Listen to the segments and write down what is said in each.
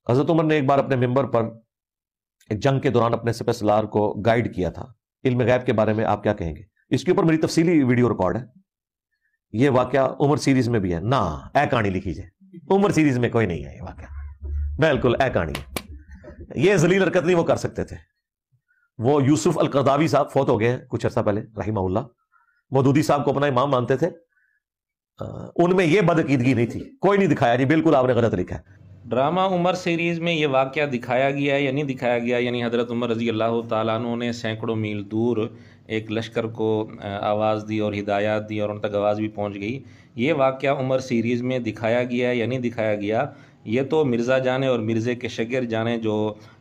हजरत उमर ने एक बार अपने मिंबर पर एक जंग के दौरान अपने सिपह सलार को गाइड किया था। इल्म गैब के बारे में आप क्या कहेंगे? इसके ऊपर मेरी तफसीली वीडियो रिकॉर्ड है। यह वाकया उमर सीरीज में भी है ना। ए कहानी लिखी जाए, उमर सीरीज में कोई नहीं है ये वाकया, बिल्कुल ए कहानी है। ये जलील हरकत नहीं वो कर सकते थे। वो यूसुफ अल करदावी साहब फौत हो गए कुछ अर्सा पहले रहीमहुल्लाह। मौदूदी साहब को अपना इमाम मानते थे। उनमें यह बदअकीदगी नहीं थी। कोई नहीं दिखाया जी, बिल्कुल आपने गलत लिखा है। ड्रामा उमर सीरीज़ में ये वाक़या दिखाया गया है या नहीं दिखाया गया, यानी हज़रत उमर रज़ी अल्लाह ताला अन्हु ने सैकड़ों मील दूर एक लश्कर को आवाज़ दी और हिदायत दी और उन तक आवाज़ भी पहुंच गई। ये वाक़या उमर सीरीज़ में दिखाया गया है या नहीं दिखाया गया, ये तो मिर्ज़ा जाने और मिर्ज़े के शागिर्द जाने जो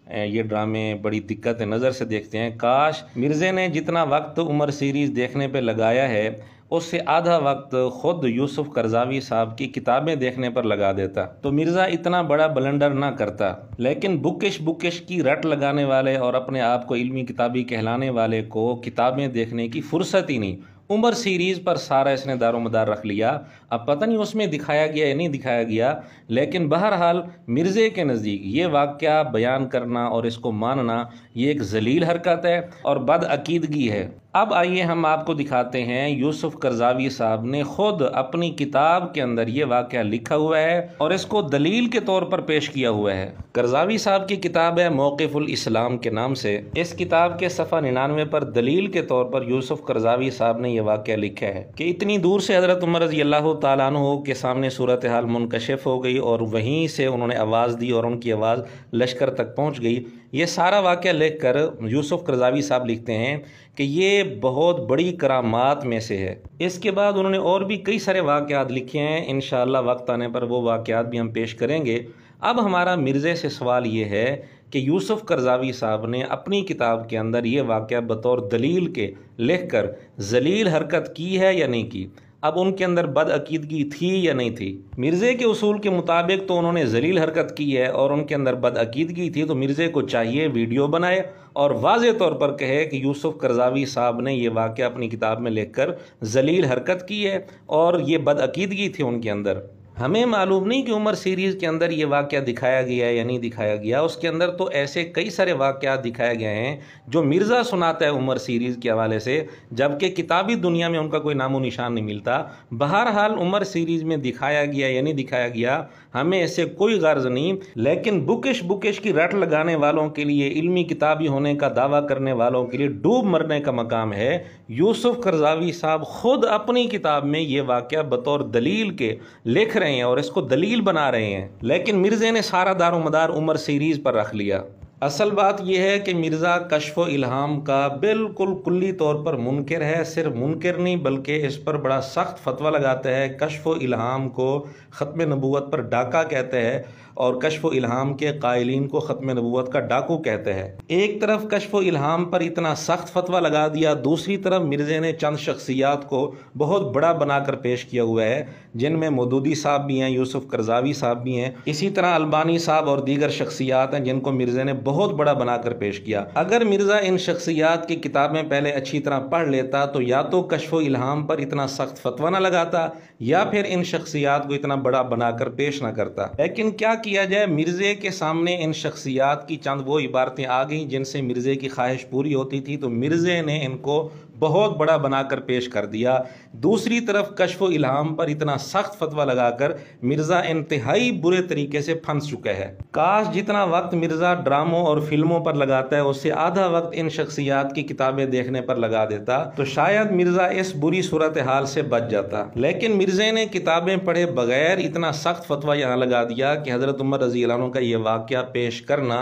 ये ड्रामे बड़ी दिक्कत नज़र से देखते हैं। काश मिर्ज़े ने जितना वक्त उमर सीरीज़ देखने पे लगाया है उससे आधा वक्त ख़ुद यूसुफ करज़ावी साहब की किताबें देखने पर लगा देता तो मिर्ज़ा इतना बड़ा ब्लंडर ना करता। लेकिन बुकिश की रट लगाने वाले और अपने आप को इल्मी किताबी कहलाने वाले को किताबें देखने की फुर्सत ही नहीं। उमर सीरीज़ पर सारा इसने दारोमदार रख लिया। अब पता नहीं उसमें दिखाया गया या नहीं दिखाया गया, लेकिन बहरहाल मिर्ज़े के नज़दीक ये वाक़या बयान करना और इसको मानना ये एक ज़लील हरकत है और बदअकीदगी है। अब आइए हम आपको दिखाते हैं यूसुफ करज़ावी साहब ने ख़ुद अपनी किताब के अंदर ये वाक़या लिखा हुआ है और इसको दलील के तौर पर पेश किया हुआ है। करज़ावी साहब की किताब है मौक़िफ़ुल इस्लाम के नाम से। इस किताब के सफ़ा 99 पर दलील के तौर पर यूसुफ करज़ावी साहब ने यह वाक़या लिखा है कि इतनी दूर से हज़रत उमर रज़ी अल्लाह ताला अन्हु के सामने सूरत हाल मुनकशिफ हो गई और वहीं से उन्होंने आवाज़ दी और उनकी आवाज़ लश्कर तक पहुँच गई। ये सारा वाक़या लिख कर यूसुफ करज़ावी साहब लिखते हैं कि ये बहुत बड़ी करामात में से है। इसके बाद उन्होंने और भी कई सारे वाक़यात लिखे हैं, इंशाअल्लाह वक्त आने पर वो वाक़यात भी हम पेश करेंगे। अब हमारा मिर्ज़े से सवाल ये है कि यूसुफ करज़ावी साहब ने अपनी किताब के अंदर ये वाक़या बतौर दलील के लिख कर ज़लील हरकत की है या नहीं की। अब उनके अंदर बदअकीदगी थी या नहीं थी। मिर्ज़े के उसूल के मुताबिक तो उन्होंने ज़लील हरकत की है और उनके अंदर बदअकीदगी थी, तो मिर्ज़े को चाहिए वीडियो बनाए और वाज़े तौर पर कहे कि यूसुफ करज़ावी साहब ने यह वाक़या अपनी किताब में लिखकर ज़लील हरकत की है और ये बदअकीदगी थी उनके अंदर। हमें मालूम नहीं कि उमर सीरीज़ के अंदर ये वाक़या दिखाया गया या नहीं दिखाया गया। उसके अंदर तो ऐसे कई सारे वाक़यात दिखाए गए हैं जो मिर्ज़ा सुनाता है उमर सीरीज़ के हवाले से, जबकि किताबी दुनिया में उनका कोई नामो निशान नहीं मिलता। बहरहाल उमर सीरीज़ में दिखाया गया या नहीं दिखाया गया हमें इससे कोई गर्ज नहीं, लेकिन बुकिश की रट लगाने वालों के लिए, इल्मी किताबी होने का दावा करने वालों के लिए डूब मरने का मकाम है। यूसुफ करज़ावी साहब खुद अपनी किताब में ये वाक़या बतौर दलील के लिख रहे हैं और इसको दलील बना रहे हैं, लेकिन मिर्ज़े ने सारा दारोमदार उमर सीरीज़ पर रख लिया। असल बात यह है कि मिर्ज़ा कश्फ़ इल्हाम का बिल्कुल कुल्ली तौर पर मुनकिर है। सिर्फ मुनकिर नहीं बल्कि इस पर बड़ा सख्त फतवा लगाता है। कश्फ़ इल्हाम को ख़त्म नबूवत पर डाका कहते हैं और कश्फ़ इल्हाम के कायलीन को ख़त्म नबूवत का डाकू कहते हैं। एक तरफ कश्फ़ इल्हाम पर इतना सख्त फतवा लगा दिया, दूसरी तरफ मिर्ज़े ने चंद शख्सियात को बहुत बड़ा बनाकर पेश किया हुआ है, जिनमें मौदूदी साहब भी हैं, यूसुफ करज़ावी साहब भी हैं, इसी तरह अलबानी साहब और दीगर शख्सियात हैं जिनको मिर्ज़े ने बहुत बड़ा बनाकर पेश किया। अगर मिर्ज़ा इन शख्सियात की किताबें पहले अच्छी तरह पढ़ लेता तो या तो कश्फ़ इल्हाम पर इतना सख्त फतवा न लगाता या फिर इन शख्सियात को इतना बड़ा बनाकर पेश न करता। लेकिन क्या किया जाए, मिर्ज़े के सामने इन शख्सियात की चंद वो इबारतें आ गई जिनसे मिर्ज़े की ख्वाहिश पूरी होती थी, तो मिर्ज़े ने इनको बहुत बड़ा बनाकर पेश कर दिया। दूसरी तरफ कश्फ़ इल्हाम पर इतना सख्त फतवा लगाकर मिर्ज़ा इंतहाई बुरे तरीके से फंस चुका है। काश जितना वक्त मिर्ज़ा ड्रामों और फिल्मों पर लगाता है उससे आधा वक्त इन शख्सियात की किताबें देखने पर लगा देता तो शायद मिर्ज़ा इस बुरी सूरत हाल से बच जाता। लेकिन मिर्ज़े ने किताबें पढ़े बगैर इतना सख्त फतवा यहाँ लगा दिया कि हज़रत उमर रज़ी अल्लाह अन्हु का ये वाक़या पेश करना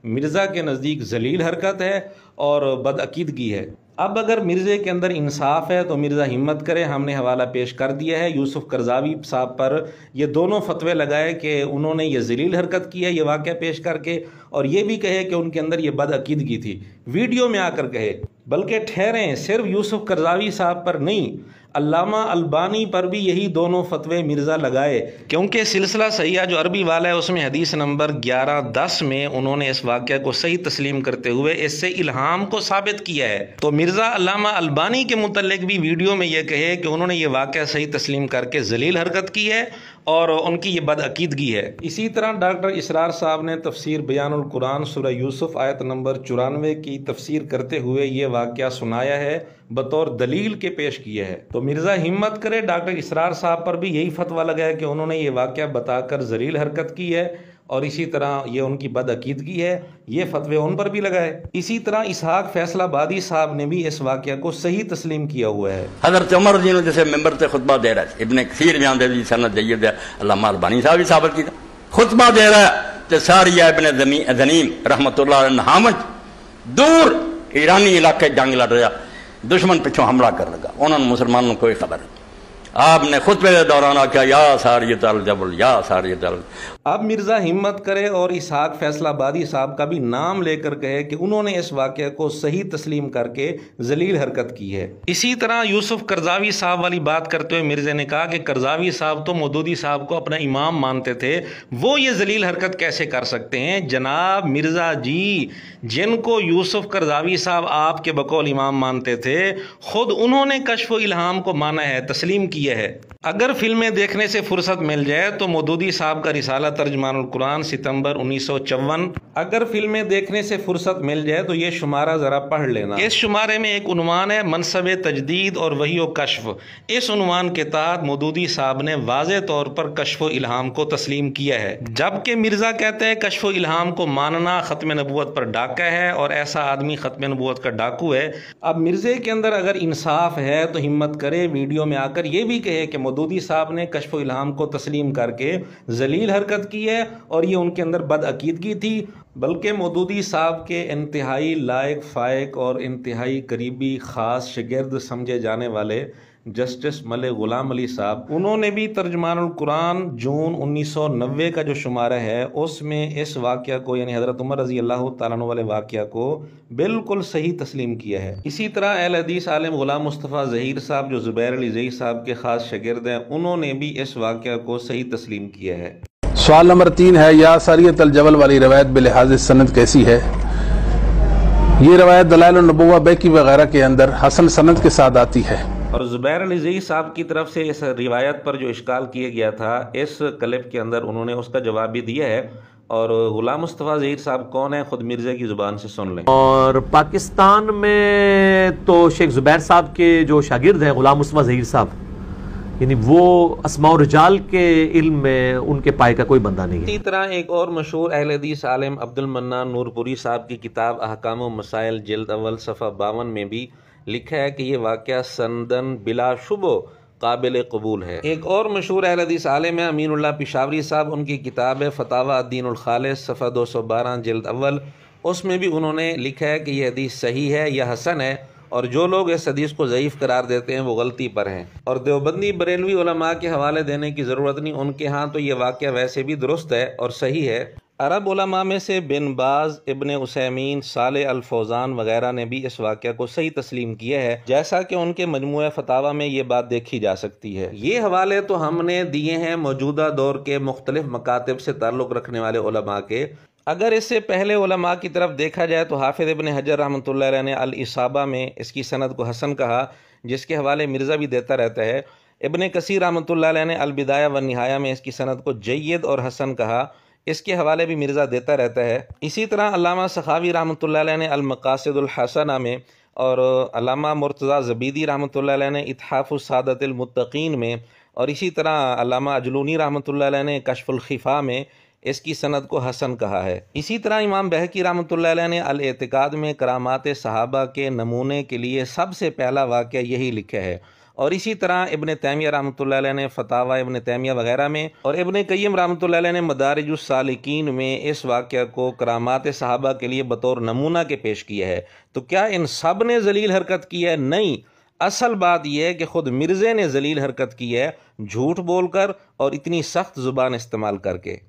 मिर्ज़ा के नज़दीक ज़लील हरकत है और बदअकीदगी है। अब अगर मिर्ज़े के अंदर इंसाफ है तो मिर्ज़ा हिम्मत करे। हमने हवाला पेश कर दिया है यूसुफ करज़ावी साहब पर, ये दोनों फतवे लगाए कि उन्होंने ये ज़लील हरकत की है ये वाक़या पेश करके, और ये भी कहे कि उनके अंदर ये बदअकीदगी थी, वीडियो में आकर कहे। बल्कि ठहरें, सिर्फ यूसुफ करज़ावी साहब पर नहीं, अल्लामा अलबानी पर भी यही दोनों फतवे मिर्ज़ा लगाए, क्योंकि सिलसिला सहीहा जो अरबी वाला है उसमें हदीस नंबर 1110 में उन्होंने इस वाक़या को सही तस्लीम करते हुए इससे इल्हाम को साबित किया है। तो मिर्ज़ा अल्लामा अलबानी के मुतल्लिक भी वीडियो में यह कहे कि उन्होंने ये वाक़या सही तस्लीम करके जलील हरकत की है और उनकी ये बदअकीदगी है। इसी तरह डॉक्टर इसरार साहब ने तफसीर बयानुल कुरान सूरह यूसुफ आयत नंबर 94 की तफसीर करते हुए ये वाक़या सुनाया है, बतौर दलील के पेश किया है। तो मिर्ज़ा हिम्मत करे डॉक्टर इसरार साहब पर भी यही फतवा लगाया कि उन्होंने ये वाक़या बताकर जलील हरकत की है और इसी तरह ये उनकी बदअकीदगी है, ये फतवे उन पर भी लगाए। इसी तरह इसहाक फैसलाबादी साहब ने भी इस वाक़या को सही तस्लीम किया हुआ है। हज़रत उमर जी ने जैसे मेंबर से खुतबा दे रहा है, इब्ने कसीर बयान दे दी सनद जय्यद है, अल्लामा अलबानी साहब भी साबित किया, खुतबा दे रहा है तो सारिया इब्ने ज़नीम रहमतुल्लाह अलैह नहामच दूर ईरानी इलाके जंग लड़ रहा, दुश्मन पिछों हमला कर लगा, उन्होंने मुसलमानों को कोई खबर। आपने खुतबे के दौरान आख्या या सारियत अल जबल या सारियत अल। अब मिर्ज़ा हिम्मत करे और इसहाक फैसलाबादी साहब का भी नाम लेकर कहे कि उन्होंने इस वाक़े को सही तस्लीम करके जलील हरकत की है। इसी तरह यूसुफ करजावी साहब वाली बात करते हुए मिर्ज़ा ने कहा कि करजावी साहब तो मौदूदी साहब को अपना इमाम मानते थे, वो ये जलील हरकत कैसे कर सकते हैं? जनाब मिर्ज़ा जी, जिनको यूसुफ करजावी साहब आपके बकौल इमाम मानते थे, खुद उन्होंने कश्फ इल्हाम को माना है, तस्लीम किया है। अगर फिल्में देखने से फुर्सत मिल जाए तो मौदूदी साहब का रिसाला तर्जुमानुल कुरान सितंबर 1954, अगर फिल्में देखने से फुर्सत मिल जाए तो ये शुमारा ज़रा पढ़ लेना। इस शुमारे में एक उन्वान है मनसब तजदीद और वही कश्फ। इस उन्वान के तहत मौदूदी साहब ने वाज़े तौर पर कश्फ इल्हाम को तस्लीम किया है, जबकि मिर्ज़ा कहते हैं कश्फ इल्हाम को मानना ख़त्म नबूवत पर डाका है और ऐसा आदमी ख़त्म नबूवत का डाकू है। अब मिर्ज़े के अंदर अगर इंसाफ है तो हिम्मत करे वीडियो में आकर ये भी कहे कि मौदूदी साहब ने कश्फ इल्हाम को तस्लीम करके जलील हरकत की है और ये उनके अंदर बदअकीदगी थी। बल्कि मौदूदी साहब के इंतहाई लायक फ़ायक और इंतहाई करीबी ख़ास शागिर्द समझे जाने वाले जस्टिस मलिक ग़ुलाम अली साहब, उन्होंने भी तर्जुमानुल कुरान जून 1990 का जो शुमारा है उसमें इस वाक़या को यानी हज़रत उमर रज़ी अल्लाह तआला अन्हु वाले वाक़या को बिल्कुल सही तस्लीम किया है। इसी तरह अहले हदीस आलिम ग़ुलाम मुस्तफ़ा ज़हीर साहब जो ज़ुबैर अली ज़ई साहब के ख़ास शागिर्द हैं, उन्होंने भी इस वाक़या को सही तस्लीम किया है। सवाल नंबर 3 है, या सारियत अल जबल वाली रवायत बिलिहाज सनद कैसी है? ये रवायत दलाइल नबुव्वह बैकी वगैरह के अंदर हसन सनद के साथ आती है। और ज़ुबैर अली ज़ई साहब की तरफ से इस रिवायत पर जो इश्काल किया गया था, इस क्लिप के अंदर उन्होंने उसका जवाब भी दिया है। और ग़ुलाम मुस्तफ़ा ज़हीर साहब कौन है, खुद मिर्ज़ा की ज़ुबान से सुन लें। और पाकिस्तान में तो शेख ज़ुबैर साहब के जो शागिर्द हैं ग़ुलाम मुस्तफ़ा ज़हीर साहब, यानी वो अस्मा और रिजाल के इल्म में उनके पाए का कोई बंदा नहीं है। इसी तरह एक और मशहूर अहले हदीस आलिम अब्दुल मन्नान नूरपुरी साहब की किताब अहकाम व मसाइल जिल्द अव्वल सफ़ा 52 में भी लिखा है कि ये वाक़या सनदन बिलाशुबो काबिल कबूल है। एक और मशहूर अहले हदीस आलिम है अमीनुल्लाह पिशावरी साहब, उनकी किताब है फतावा अद्दीनुल खालिस सफ़ा 212 जिल्द अव्वल, उसमें भी उन्होंने लिखा है कि यह हदीस सही है या हसन है और जो लोग इस हदीस को ज़ईफ़ करार देते हैं वो गलती पर हैं। और देवबंदी बरेलवी उलमा के हवाले देने की ज़रूरत नहीं, उनके यहाँ तो ये वाक़या वैसे भी दुरुस्त है और सही है। अरब उलमा में से बिन बाज, इब्ने उसैमीन, साले अल फौजान वगैरह ने भी इस वाक़या को सही तस्लीम किया है, जैसा कि उनके मजमूए फतावा में ये बात देखी जा सकती है। ये हवाले तो हमने दिए हैं मौजूदा दौर के मुख्तलिफ मकातिब से ताल्लुक़ रखने वाले उलमा के। अगर इससे पहले उलमा की तरफ देखा जाए तो हाफिज़ इब्ने हजर रहमतुल्लाह अलैह ने अल इसाबा में इसकी सनद को हसन कहा, जिसके हवाले मिर्ज़ा भी देता रहता है। इब्ने कसीर रहमतुल्लाह अलैह ने अल बिदाया व निहाया में इसकी सनद को जय्यद और हसन कहा, इसके हवाले भी मिर्ज़ा देता रहता है। इसी तरह अल्लामा सखावी रहमतुल्लाह अलैह ने अल मकासिदुल हसना में और अल्लामा मुर्तज़ा ज़बीदी रहमतुल्लाह अलैह ने इत्हाफ़ुस सादतिल मुत्तक़ीन में और इसी तरह अल्लामा अजलूनी रहमतुल्लाह अलैह ने कश्फुल खिफ़ा में इसकी सनद को हसन कहा है। इसी तरह इमाम बहकी रहमतुल्लाह अलैह ने अल एतिकाद में करामात सहाबा के नमूने के लिए सबसे पहला वाक़या यही लिखा है। और इसी तरह इब्ने तैमिया रहमतुल्लाह अलैह ने फतावा इब्ने तैमिया वगैरह में और इब्ने क़य्यिम रहमतुल्लाह अलैह ने मदारिजुस सालिकीन में इस वाक़या को करामात सहाबा के लिए बतौर नमूना के पेश किया है। तो क्या इन सब ने जलील हरकत की है? नहीं, असल बात यह है कि ख़ुद मिर्ज़े ने जलील हरकत की है, झूठ बोलकर और इतनी सख्त ज़ुबान इस्तेमाल करके।